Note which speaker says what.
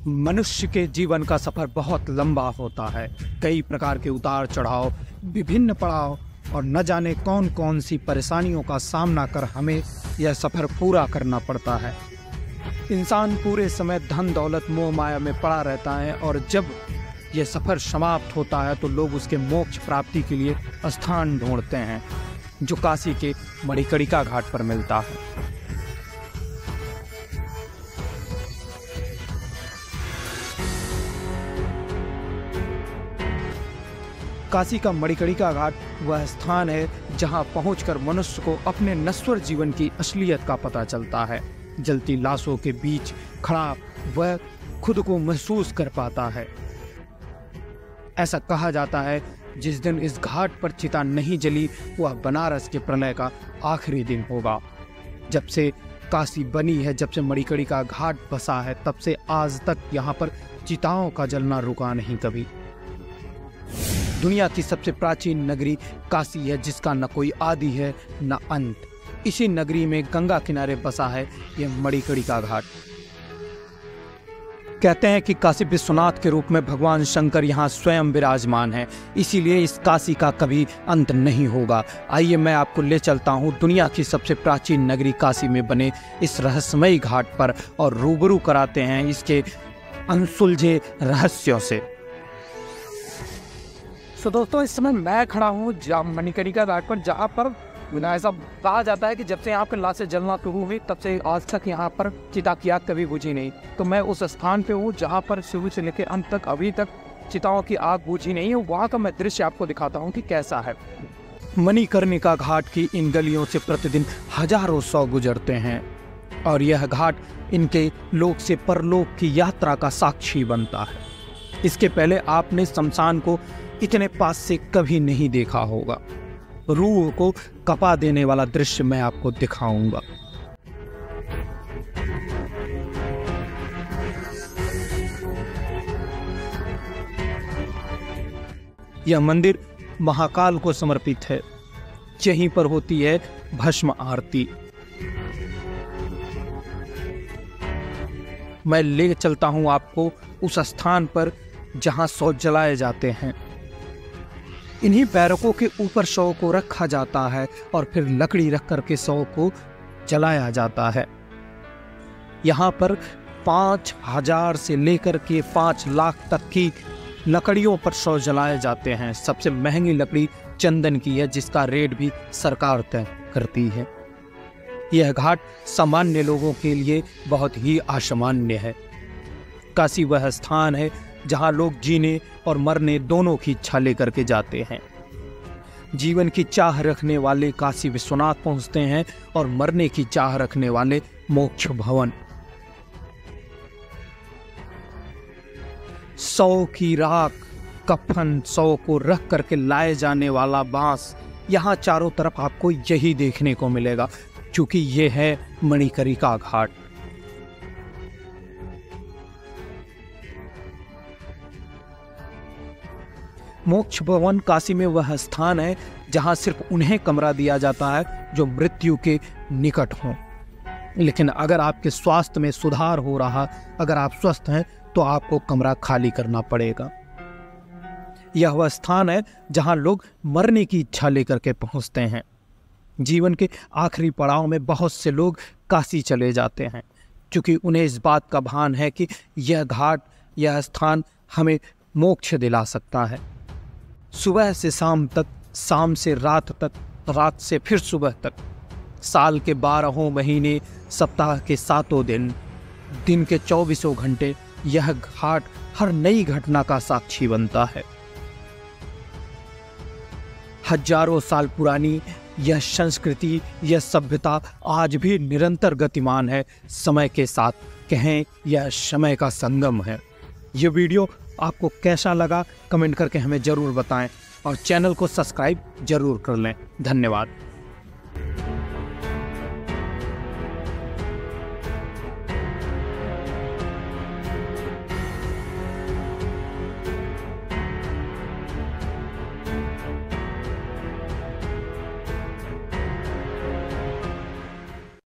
Speaker 1: मनुष्य के जीवन का सफ़र बहुत लंबा होता है। कई प्रकार के उतार चढ़ाव, विभिन्न पड़ाव और न जाने कौन कौन सी परेशानियों का सामना कर हमें यह सफ़र पूरा करना पड़ता है। इंसान पूरे समय धन दौलत मोह माया में पड़ा रहता है और जब यह सफ़र समाप्त होता है तो लोग उसके मोक्ष प्राप्ति के लिए स्थान ढूंढते हैं, जो काशी के मणिकर्णिका घाट पर मिलता है। काशी का मणिकर्णिका घाट वह स्थान है जहां पहुंचकर मनुष्य को अपने नश्वर जीवन की असलियत का पता चलता है। जलती लाशों के बीच खड़ा वह खुद को महसूस कर पाता है। ऐसा कहा जाता है जिस दिन इस घाट पर चिता नहीं जली वह बनारस के प्रलय का आखिरी दिन होगा। जब से काशी बनी है, जब से मणिकर्णिका घाट बसा है, तब से आज तक यहाँ पर चिताओं का जलना रुका नहीं कभी। दुनिया की सबसे प्राचीन नगरी काशी है, जिसका न कोई आदि है न अंत। इसी नगरी में गंगा किनारे बसा है यह मणिकर्णिका घाट। कहते हैं कि काशी विश्वनाथ के रूप में भगवान शंकर यहाँ स्वयं विराजमान है, इसीलिए इस काशी का कभी अंत नहीं होगा। आइए मैं आपको ले चलता हूँ दुनिया की सबसे प्राचीन नगरी काशी में बने इस रहस्यमयी घाट पर और रूबरू कराते हैं इसके अनसुलझे रहस्यों से।
Speaker 2: तो दोस्तों, इस समय मैं खड़ा हूँ मणिकर्णिका घाट पर, जहाँ पर ऐसा कहा जाता है कि जब से यहाँ पर लाशें जलना शुरू हुई तब से आज तक यहाँ पर चिता की आग कभी बुझी नहीं। तो मैं उस स्थान पे हूँ जहाँ पर शुरू से लेकर अंत तक अभी तक चिताओं की आग बुझी नहीं है। वहाँ का मैं दृश्य आपको दिखाता हूँ कि कैसा है।
Speaker 1: मणिकर्णिका घाट की इन गलियों से प्रतिदिन हजारों सौ गुजरते हैं और यह घाट इनके लोक से परलोक की यात्रा का साक्षी बनता है। इसके पहले आपने शमशान को इतने पास से कभी नहीं देखा होगा। रूह को कपा देने वाला दृश्य मैं आपको दिखाऊंगा। यह मंदिर महाकाल को समर्पित है। यहीं पर होती है भस्म आरती। मैं ले चलता हूं आपको उस स्थान पर जहां शव जलाए जाते हैं। इन्हीं बैरकों के ऊपर शव को रखा जाता है और फिर लकड़ी रख करके शव को जलाया जाता है। यहाँ पर 5000 से लेकर के 5 लाख तक की लकड़ियों पर शव जलाए जाते हैं। सबसे महंगी लकड़ी चंदन की है, जिसका रेट भी सरकार तय करती है। यह घाट सामान्य लोगों के लिए बहुत ही असामान्य है। काशी वह स्थान है जहां लोग जीने और मरने दोनों की इच्छा लेकर के जाते हैं। जीवन की चाह रखने वाले काशी विश्वनाथ पहुंचते हैं और मरने की चाह रखने वाले मोक्ष भवन। 100 की राख, कफन, 100 को रख करके लाए जाने वाला बांस, यहाँ चारों तरफ आपको यही देखने को मिलेगा, क्योंकि यह है मणिकर्णिका घाट। मोक्ष भवन काशी में वह स्थान है जहां सिर्फ उन्हें कमरा दिया जाता है जो मृत्यु के निकट हों। लेकिन अगर आपके स्वास्थ्य में सुधार हो रहा, अगर आप स्वस्थ हैं, तो आपको कमरा खाली करना पड़ेगा। यह वह स्थान है जहां लोग मरने की इच्छा लेकर के पहुंचते हैं। जीवन के आखिरी पड़ाव में बहुत से लोग काशी चले जाते हैं, क्योंकि उन्हें इस बात का भान है कि यह घाट, यह स्थान हमें मोक्ष दिला सकता है। सुबह से शाम तक, शाम से रात तक, रात से फिर सुबह तक, साल के 12 महीने, सप्ताह के 7 दिन, दिन के 24 घंटे यह घाट हर नई घटना का साक्षी बनता है। हजारों साल पुरानी यह संस्कृति, यह सभ्यता आज भी निरंतर गतिमान है। समय के साथ कहें यह समय का संगम है। यह वीडियो आपको कैसा लगा कमेंट करके हमें ज़रूर बताएं और चैनल को सब्सक्राइब ज़रूर कर लें। धन्यवाद।